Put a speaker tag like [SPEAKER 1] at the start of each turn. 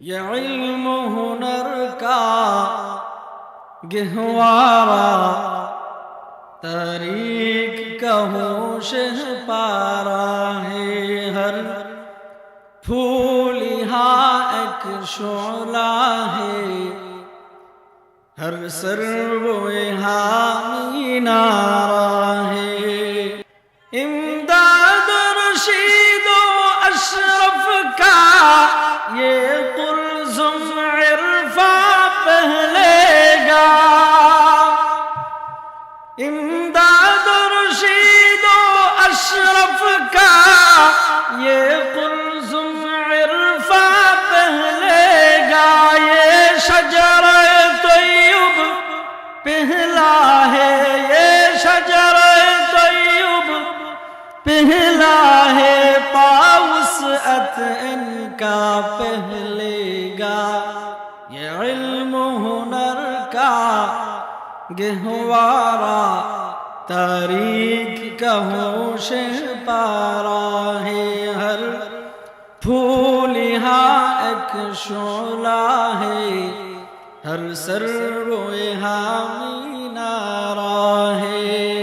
[SPEAKER 1] یہ علم ہنر کا گہوارا تاریک کا ہوش پارا ہے، ہر پھول یہاں ایک شعلہ ہے، ہر سرو یہاں مینارہ ہے۔ امداد رشید و اشرف کا یہ قلزم عرفاں پہلے گا، امداد رشید و اشرف کا یہ قلزم عرفاں پہلے گا، یہ شجر طیب پہلا ہے، یہ شجر طیب پہلا ہے، پاوسعت ان کا پہلے گا۔ یہ علم ہنر کا گہوارا تاریک کا ہوش پارا ہے، ہر پھول یہاں ایک شعلہ ہے، ہر سرو یہاں مینارہ ہے۔